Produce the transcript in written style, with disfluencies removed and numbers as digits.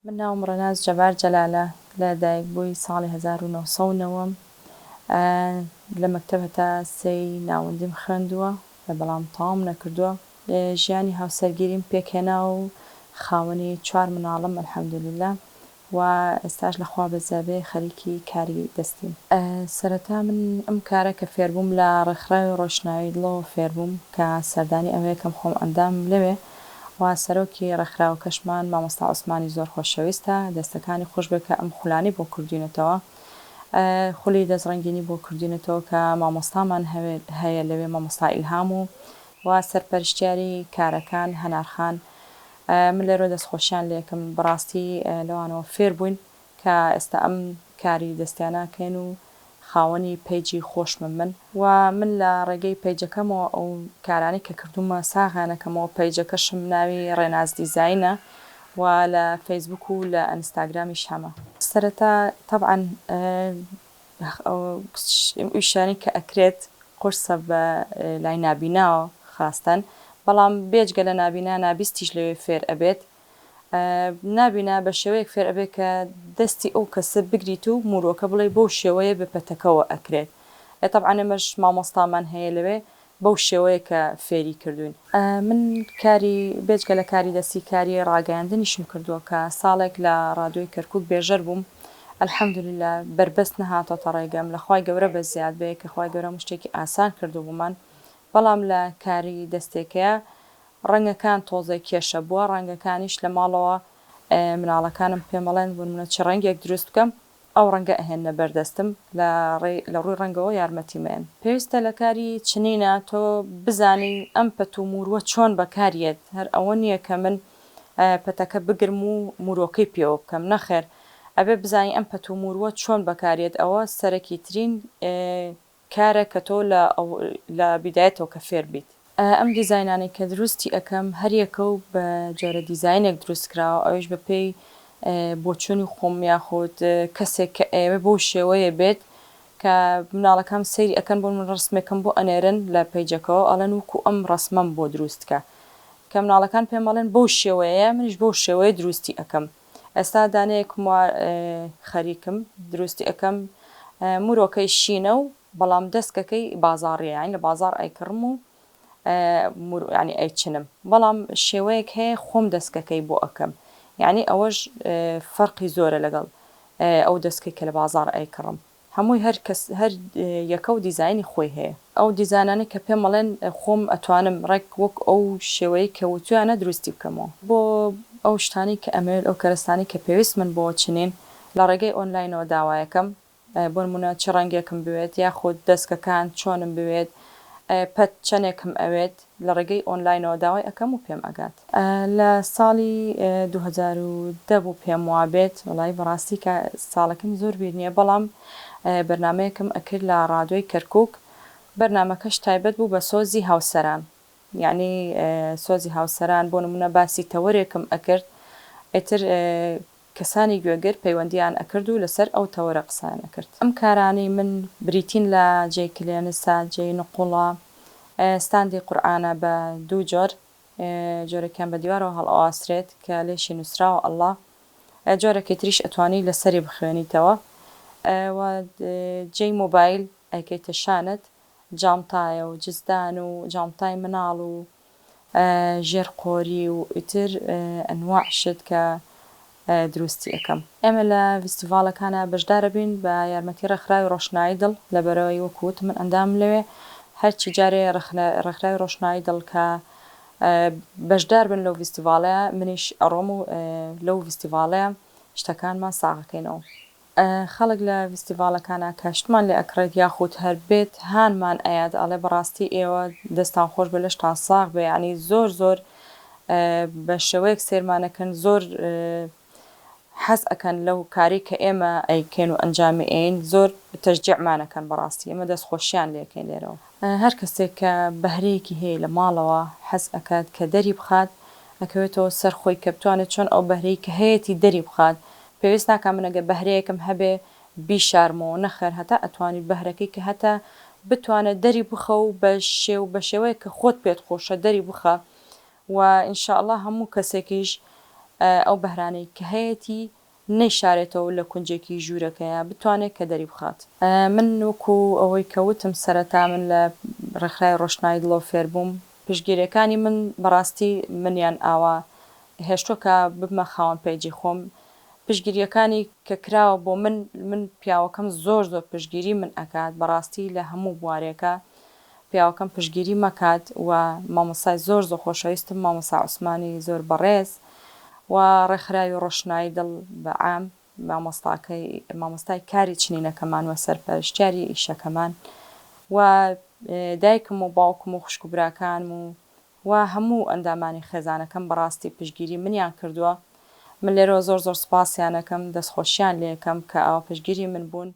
من ناوم ڕەناز جەبار جەلالە لە دایکبووی ساڵی 1990 لە مەکتەب هەتا سەی ناوەندیم خوێندووە بەڵام تەواو نەکردووە. ژیانی هاوسەرگیریم پێکهێنا و خاوەنی 4 منداڵم ئەلحەمدوللیلا و ئێستاش لەخوا بەزەبێ خەریکی کاری دەستیم. سەرەتا من ئەم کارە کە فێربووم لە ڕێکخراوی ڕۆشناوی دڵەوە فێربووم کە سەردانی ئەوەیە کەم خۆم ئەندام لەوێ و سەرۆکی ڕێکخراوەکەشمان مامۆستا عوسمانی زۆر خۆشەویستە، دەستەکانی خۆش بێ کە ئەم خولانەی بۆ کردوینەتەوە، خولی دەستڕەنگینی بۆ کردوینەتەوە کە مامۆستامان هەیە لەوێ مامۆستا ئیلهام و سەرپەرشتیاری کارەکان هەنارخان. من لێرە دەستخۆشیان لێ یەکەم بەڕاستی لەوانەوە فێر بووین کە ئێستا ئەم کاری دەستیانەکەین و خاوەنی پیجی خۆشمم و من لە ڕێگەی پیجەکەمەوە ئەو کارانی کە کردومە ساغانەکەمەوە پیجەکەشم ناوی ڕێناز دیزاینە و لە فەیسبوک و لە ئینستاگرامیش هەمە. سەرەتا طبعاً ئیشانی کە ئەکرێت قورسە بە لای نابیناوە خاستەن، بەڵام بێجگە لە نابینا نابیستیش لەوێ فێر ئەبێت. نابینا بە شێوەیەک فێر ئەبێت کە دەستی ئەو کەسە بگریت و مرۆکە بڵێ بەو شێوەیە بپەتەکەوە ئەکرێت. طبعاً ئێمەش مامۆستامان هەیە لەوێ بەو شێوەیە کە فێری کردوین. من کاری بێجگە لە کاری دەستی کاری ڕاگەیاندنیشم کردووە کە ساڵێک لە ڕادیۆی کەرکووک بێژەر بووم. ئەلحەمدوللیلا بربەست نەهاتۆتە ڕێگەم، لە خوای گەورە بە زیاد بێ کە خوای گەورە شتێکی ئاسان کردو بوومان، بەڵام لە کاری دەستێکەیە ڕەنگەکان تۆزێک کێشە بووە، ڕەنگەکانیش لە ماڵەوە مناڵەکانم پێمەڵێن بوونمە چ ڕەنگێک دروست بکەم ئەو ڕەنگە ئەهێنە بەردەستم لە ڕووی ڕەنگەوە یارمەتیمێن. پێویستە لە کاری چنینە تۆ بزانی ئەم پەت و مورووە چۆن بەکارێت، هەر ئەوە نییە کە من پەتەکە بگرم و مرۆکەی پێوە بکەم، نەخێر ئەبێ بزانی ئەم پەت و مورووە چۆن بەکارێت. ئەوە سەرەکی ترین کارە کە تۆ لە بیدایەتەوە کە فێر بیت. ئەم دیزاینانەی کە دروستی ئەەکەم هەریەکە و بە جۆرە دیزاینێک دروست کراوە، ئەوش بە پێی بۆچوونی خۆم یاخود کەسێک کە ئێوە بۆ شێوەیە بێت کە مناڵەکەم سەیری ئەەکەن بۆ من ڕسمێکم بۆ ئەنێرن لە پیجەکەەوە ئەڵەن وکو ئەم ڕسمەم بۆ دروستکە کە مناڵەکان پێمەڵێن بۆ شێوەیە، منیش بۆ شێوەیە دروستی ئەەکەم. ئێستا دانەیەکم وا خەریکم دروستی ئەەکەم مرۆکەی شینە و بەڵام دەستکەکەی بازاڕیان لە بازار ئەیکڕم و ینی ئەیچنم، بەڵام شێوەیەک هەیە خۆم دەستکەکەی بۆ ئەەکەم، یعنی ئەوەش فەرقی زۆرە لەگەڵ ئەو دەستکەی کە لە بازار ئەیکڕم. هەمووی هەر یەکە و دیزایانی خۆی هەیە. ئەو دیزانانی کە پێمەڵێن خۆم ئەتوانم ڕێک وەک ئەو شێوەیە کە وتویانە دروستی بکەمەوە بۆ ئەو شتانی کە ئەمێت ئەو کەرەستانی کە پێویست من بۆ چنین لە ڕێگەی ئۆنلاینەوە داوایەکەم بۆ نمونە چ ڕەنگێکم بوێت یاخود دەستکەکان چۆنم بوێت، پەت چەندێکم ئەوێت لە ڕێگەی ئۆنلاینەوە داوای ئەەکەم و پێم ئەگات. لە ساڵی 2010 بوو پێم وابێت، وڵی بەڕاستی کە ساڵەکەم زۆر بیر نییە، بەڵام بەرنمەیەکم ئەکرد لە ڕادیۆی کەرکووک، بەرنمەکەش تایبەت بوو بە سۆزی هاوسەران، یعنی سۆزی هاوسەران بۆ نمونە باسی تەوەرێکم ئەکرد، ئیتر کەسانی گوێگر پەیوەندیان ئەکرد و لەسەر ئەو تەوەرە قسان ئەکرد. ئەم کارانی من بریتین لە جێی کلێنسا، جێی نقوڵە، ستاندی قورئانە بە دوو جۆر، جۆرەکیان بە دیوارەوە هەڵئەواسرێت کە لێشی نووسراوە ئەڵڵا، جۆرەکی تریش ئەتوانی لەسەری بخوێنیتەوە، و جێی مۆبایل ئەیکەیتە شانت، جامتایە و جزدان و جامتای مناڵ و ژێرقۆری و ئیتر ئەنواع شت کە دروستی ئەەکەم. ئێمە لە فستیڤالەکانە بەشدارە بین بە یارمەتی ڕێکخراوی ڕۆشنایی دڵ، لەبەرەوەی وەکوت من ئەندام لەوێ هەرچی جارێ ڕێکخراوی ڕۆشنایی دڵ کە بەشدار بن لەو فستیڤالەیە منیش ئەڕۆم و لەو فستیڤالەیە شتەکانمان ساغەکەینەوە. خەڵک لە فستیڤالەکانە کە شتمان لێ ئەکرێت یاخود هەر بێت هانمان ئەیاد ئەڵێ بەڕاستی ئێوە دەستان خۆش بە لەشتان ساغ بێ، ینی زۆر زۆر بە شێوەیەک سێرمانەکەن، زۆر حەز ئەەکەن لەو کاری کە ئێمە ئەیکەین و ئەنجامی ئەین، زۆر تەشجیعمانەکەن، بەڕاستی ئێمە دەستخۆشیان لێکەین لێرەوە. هەر کەسێک کە بەهرەیەکی هەیە لە ماڵەوە حەز ئەکات کە دەری بخات، ئەکەوێتەوە سەر خۆی کە بتوانێت چۆن ئەو بەهرەی کە هەیەی دەری بخات. پێویست ناکە منەگە بەهرەیەکم هەبێ بیشارمەوە، نەخێر هەتا ئەتوانیت بەهرەکەی کە هەتا بتوانێت دەری بخە و بە شێوەیە کە خۆت پێت خۆشە دەری بخە و ئینشاءڵڵا هەموو کەسێکیش ئەو بەهرانەی کە هەیەی نەیشارێتەوە لە کونجێکی ژوورەکەیە بتوانێت کە دەری بخات. من وەکو ئەوەی کەوتم سەرەتا من لە ڕێکخراوی ڕۆشنایی دڵەوە فێر بووم، پشتگیریەکانی من بەڕاستی منیان ئاوا هێشتۆکە ببمە خاوەن پێیجی خۆم. پشتگیریەکانی کە کراوە بۆ من پیاوەکەم زۆر پشتگیری من ئەکات بەڕاستی لە هەموو بوارێکە پیاوەکەم پشتگیری مەکات و مامۆستای زۆر خۆشەویستم مامۆستا عوسمانی زۆر بەڕێز و ڕێکخراوی ڕۆشنایی دڵ بەعام مامۆستای کاری چنینەکەمان وە سەرپەرشتیاری ئیشەکەمان و دایکم و باوکم و خوشک و براکانم و هەموو ئەندامانی خێزانەکەم بەڕاستی پشتگیری منیان کردووە. من لێرەوە زۆر سوپاسیان ئەکەم، دەستخۆشییان لێ یەکەم کە ئەوە پشتگیری من بوون.